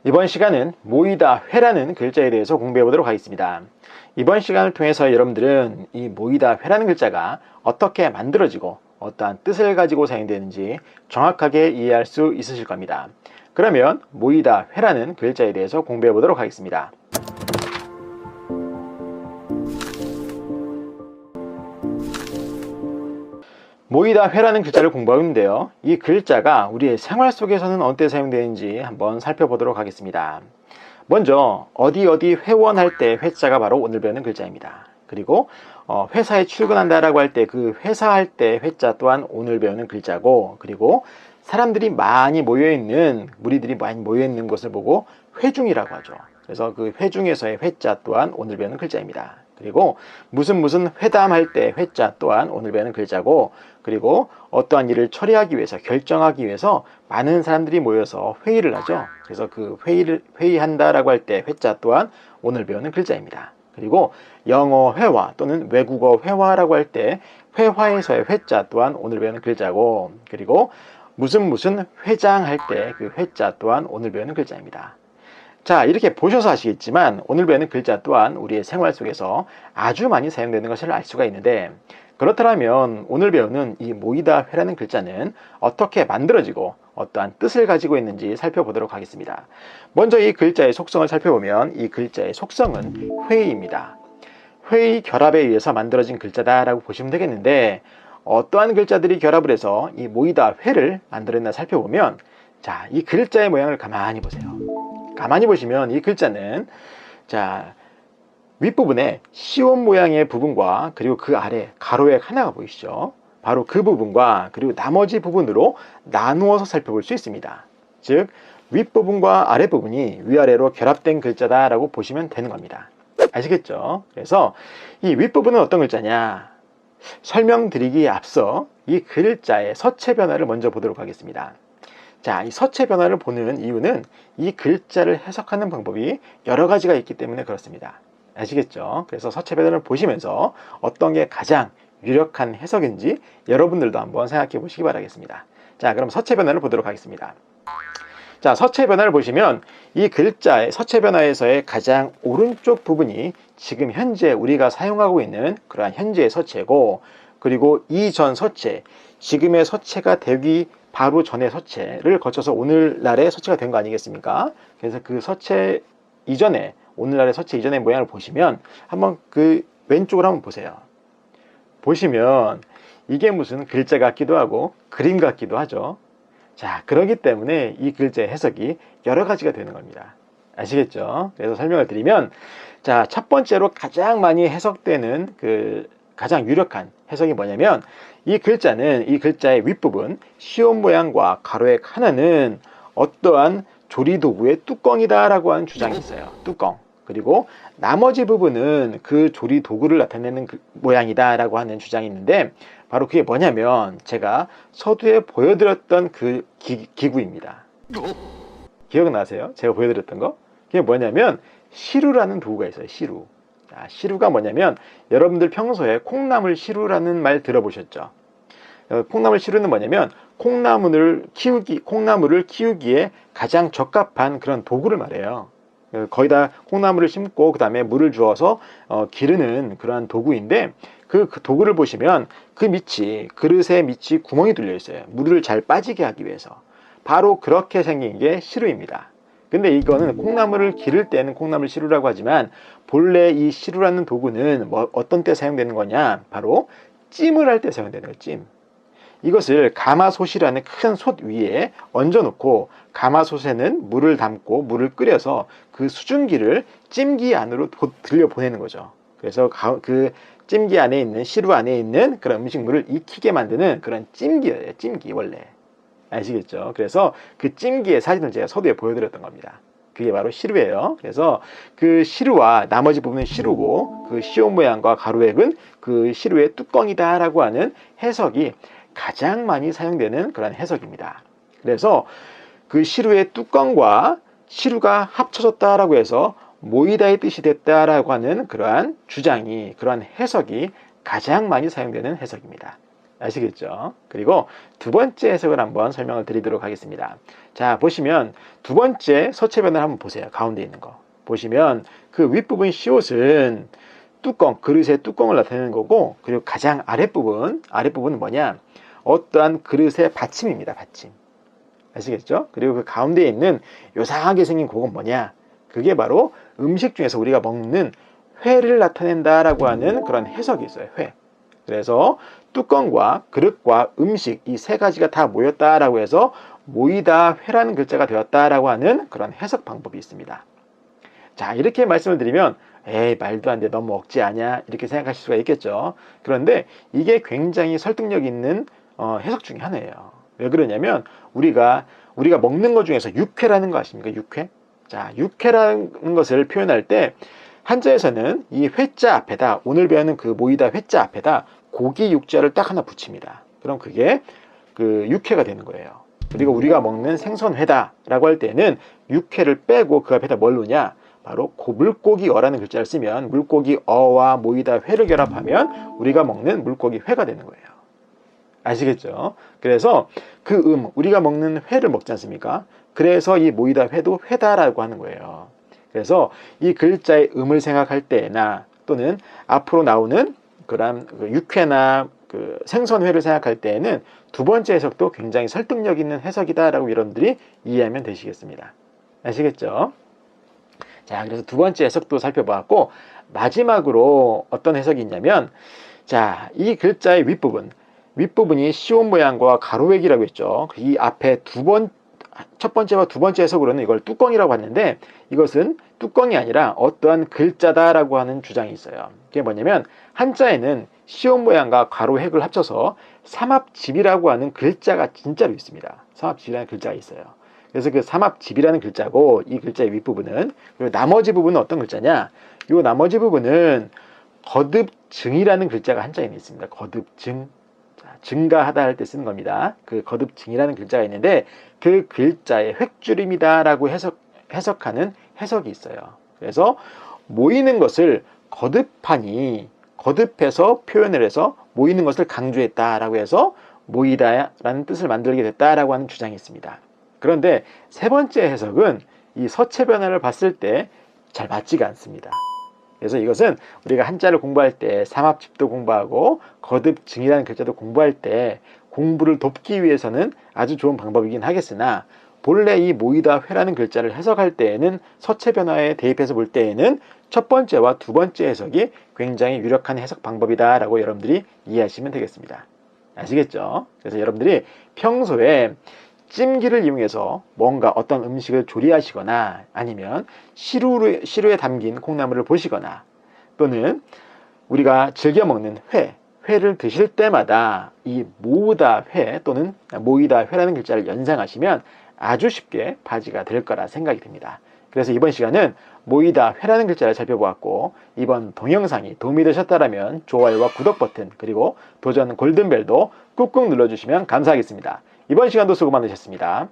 이번 시간은 모이다 회라는 글자에 대해서 공부해 보도록 하겠습니다. 이번 시간을 통해서 여러분들은 이 모이다 회라는 글자가 어떻게 만들어지고 어떠한 뜻을 가지고 사용되는지 정확하게 이해할 수 있으실 겁니다. 그러면 모이다 회라는 글자에 대해서 공부해 보도록 하겠습니다. 모이다 회라는 글자를 공부하고 있는데요. 이 글자가 우리의 생활 속에서는 어떻게 사용되는지 한번 살펴보도록 하겠습니다. 먼저 어디 회원할 때 회자가 바로 오늘 배우는 글자입니다. 그리고 회사에 출근한다라고 할 때 그 회사할 때 회자 또한 오늘 배우는 글자고, 그리고 사람들이 많이 모여있는, 무리들이 많이 모여있는 곳을 보고 회중이라고 하죠. 그래서 그 회중에서의 회자 또한 오늘 배우는 글자입니다. 그리고 무슨 회담할 때 회자 또한 오늘 배우는 글자고, 그리고 어떠한 일을 처리하기 위해서, 결정하기 위해서 많은 사람들이 모여서 회의를 하죠. 그래서 그 회의한다라고 할 때 회자 또한 오늘 배우는 글자입니다. 그리고 영어 회화 또는 외국어 회화라고 할 때 회화에서의 회자 또한 오늘 배우는 글자고, 그리고 무슨 회장할 때 그 회자 또한 오늘 배우는 글자입니다. 자, 이렇게 보셔서 아시겠지만 오늘 배우는 글자 또한 우리의 생활 속에서 아주 많이 사용되는 것을 알 수가 있는데, 그렇다면 오늘 배우는 이 모이다 회라는 글자는 어떻게 만들어지고 어떠한 뜻을 가지고 있는지 살펴보도록 하겠습니다. 먼저 이 글자의 속성을 살펴보면 이 글자의 속성은 회의입니다. 회의 결합에 의해서 만들어진 글자다라고 보시면 되겠는데, 어떠한 글자들이 결합을 해서 이 모이다 회를 만들어냈나 살펴보면, 자, 이 글자의 모양을 가만히 보세요. 가만히 보시면 이 글자는, 자, 윗부분에 시옷 모양의 부분과 그리고 그 아래 가로액 하나가 보이시죠? 바로 그 부분과 그리고 나머지 부분으로 나누어서 살펴볼 수 있습니다. 즉, 윗부분과 아랫부분이 위아래로 결합된 글자다라고 보시면 되는 겁니다. 아시겠죠? 그래서 이 윗부분은 어떤 글자냐? 설명드리기에 앞서 이 글자의 서체 변화를 먼저 보도록 하겠습니다. 자, 이 서체 변화를 보는 이유는 이 글자를 해석하는 방법이 여러 가지가 있기 때문에 그렇습니다. 아시겠죠? 그래서 서체 변화를 보시면서 어떤 게 가장 유력한 해석인지 여러분들도 한번 생각해 보시기 바라겠습니다. 자, 그럼 서체 변화를 보도록 하겠습니다. 자, 서체 변화를 보시면 이 글자의 서체 변화에서의 가장 오른쪽 부분이 지금 현재 우리가 사용하고 있는 그러한 현재의 서체고, 그리고 이전 서체, 지금의 서체가 되기 바로 전의 서체를 거쳐서 오늘날의 서체가 된 거 아니겠습니까? 그래서 그 서체 이전에, 오늘날의 서체 이전의 모양을 보시면 한번 그 왼쪽을 한번 보세요. 보시면 이게 무슨 글자 같기도 하고 그림 같기도 하죠. 자, 그렇기 때문에 이 글자의 해석이 여러 가지가 되는 겁니다. 아시겠죠? 그래서 설명을 드리면, 자, 첫 번째로 가장 많이 해석되는 그 가장 유력한 해석이 뭐냐면, 이 글자는 이 글자의 윗부분 시옷 모양과 가로액 하나는 어떠한 조리도구의 뚜껑이다 라고 하는 주장이 있어요. 뚜껑. 그리고 나머지 부분은 그 조리도구를 나타내는 그 모양이다 라고 하는 주장이 있는데, 바로 그게 뭐냐면 제가 서두에 보여드렸던 그 기구입니다. 기억나세요? 제가 보여드렸던 거? 그게 뭐냐면 시루라는 도구가 있어요. 시루. 자, 시루가 뭐냐면 여러분들 평소에 콩나물 시루라는 말 들어보셨죠? 콩나물 시루는 뭐냐면 콩나물을 키우기에 가장 적합한 그런 도구를 말해요. 거의 다 콩나물을 심고 그 다음에 물을 주어서 기르는 그러한 도구인데, 그 도구를 보시면 그 밑이, 그릇의 밑이 구멍이 뚫려 있어요. 물을 잘 빠지게 하기 위해서. 바로 그렇게 생긴 게 시루입니다. 근데 이거는 콩나물을 기를 때는 콩나물 시루라고 하지만, 본래 이 시루라는 도구는 어떤 때 사용되는 거냐? 바로 찜을 할 때 사용되는 거예요. 찜. 이것을 가마솥이라는 큰 솥 위에 얹어놓고 가마솥에는 물을 담고 물을 끓여서 그 수증기를 찜기 안으로 들려보내는 거죠. 그래서 그 찜기 안에 있는, 시루 안에 있는 그런 음식물을 익히게 만드는 그런 찜기예요. 찜기 원래. 아시겠죠? 그래서 그 찜기의 사진을 제가 서두에 보여드렸던 겁니다. 그게 바로 시루예요. 그래서 그 시루와 나머지 부분은 시루고, 그 시옷 모양과 가로액은 그 시루의 뚜껑이다 라고 하는 해석이 가장 많이 사용되는 그런 해석입니다. 그래서 그 시루의 뚜껑과 시루가 합쳐졌다라고 해서 모이다의 뜻이 됐다라고 하는 그러한 주장이, 그러한 해석이 가장 많이 사용되는 해석입니다. 아시겠죠? 그리고 두 번째 해석을 한번 설명을 드리도록 하겠습니다. 자, 보시면 두 번째 서체변을 한번 보세요. 가운데 있는 거. 보시면 그 윗부분 시옷은 뚜껑, 그릇의 뚜껑을 나타내는 거고, 그리고 가장 아랫부분은 뭐냐? 어떠한 그릇의 받침입니다. 받침. 아시겠죠? 그리고 그 가운데에 있는 요상하게 생긴 그건 뭐냐? 그게 바로 음식 중에서 우리가 먹는 회를 나타낸다라고 하는 그런 해석이 있어요. 회. 그래서 뚜껑과 그릇과 음식 이 세 가지가 다 모였다라고 해서 모이다 회라는 글자가 되었다라고 하는 그런 해석 방법이 있습니다. 자, 이렇게 말씀을 드리면 에이, 말도 안 돼, 너무 억지 아냐, 이렇게 생각하실 수가 있겠죠. 그런데 이게 굉장히 설득력 있는 해석 중에 하나예요. 왜 그러냐면 우리가 먹는 것 중에서 육회라는 거 아십니까? 육회. 자, 육회라는 것을 표현할 때 한자에서는 이 회자 앞에다, 오늘 배우는 그 모이다 회자 앞에다 고기 육자를 딱 하나 붙입니다. 그럼 그게 그 육회가 되는 거예요. 그리고 우리가 먹는 생선회다라고 할 때는 육회를 빼고 그 앞에다 뭘 넣냐? 바로 물고기 어라는 글자를 쓰면 물고기 어와 모이다 회를 결합하면 우리가 먹는 물고기 회가 되는 거예요. 아시겠죠? 그래서 우리가 먹는 회를 먹지 않습니까? 그래서 이 모이다 회도 회다라고 하는 거예요. 그래서 이 글자의 음을 생각할 때나 또는 앞으로 나오는 그런 육회나 그 생선회를 생각할 때에는 두 번째 해석도 굉장히 설득력 있는 해석이다라고 여러분들이 이해하면 되시겠습니다. 아시겠죠? 자, 그래서 두 번째 해석도 살펴보았고, 마지막으로 어떤 해석이 있냐면, 자, 이 글자의 윗부분이 시옷 모양과 가로획이라고 했죠. 이 앞에 첫 번째와 두 번째 해석으로는 이걸 뚜껑이라고 했는데, 이것은 뚜껑이 아니라 어떠한 글자다라고 하는 주장이 있어요. 그게 뭐냐면, 한자에는 시옷 모양과 가로획을 합쳐서 삼합집이라고 하는 글자가 진짜로 있습니다. 삼합집이라는 글자가 있어요. 그래서 그 삼합집이라는 글자고, 이 글자의 윗부분은, 그리고 나머지 부분은 어떤 글자냐? 이 나머지 부분은 거듭증이라는 글자가 한자에 있습니다. 거듭증. 자, 증가하다 할 때 쓰는 겁니다. 그 거듭증이라는 글자가 있는데 그 글자의 획줄임이다라고 해석하는 해석이 있어요. 그래서 모이는 것을 거듭해서 표현을 해서 모이는 것을 강조했다라고 해서 모이다라는 뜻을 만들게 됐다라고 하는 주장이 있습니다. 그런데 세 번째 해석은 이 서체 변화를 봤을 때 잘 맞지가 않습니다. 그래서 이것은 우리가 한자를 공부할 때 삼합집도 공부하고 거듭증이라는 글자도 공부할 때 공부를 돕기 위해서는 아주 좋은 방법이긴 하겠으나 본래 이 모이다 회라는 글자를 해석할 때에는 서체 변화에 대입해서 볼 때에는 첫 번째와 두 번째 해석이 굉장히 유력한 해석 방법이다라고 여러분들이 이해하시면 되겠습니다. 아시겠죠? 그래서 여러분들이 평소에 찜기를 이용해서 뭔가 어떤 음식을 조리하시거나 아니면 시루에 담긴 콩나물을 보시거나 또는 우리가 즐겨 먹는 회를 드실 때마다 이 모으다 회 또는 모이다 회라는 글자를 연상하시면 아주 쉽게 바지가 될 거라 생각이 듭니다. 그래서 이번 시간은 모이다 회라는 글자를 살펴보았고, 이번 동영상이 도움이 되셨다면 좋아요와 구독 버튼 그리고 도전 골든벨도 꾹꾹 눌러주시면 감사하겠습니다. 이번 시간도 수고 많으셨습니다.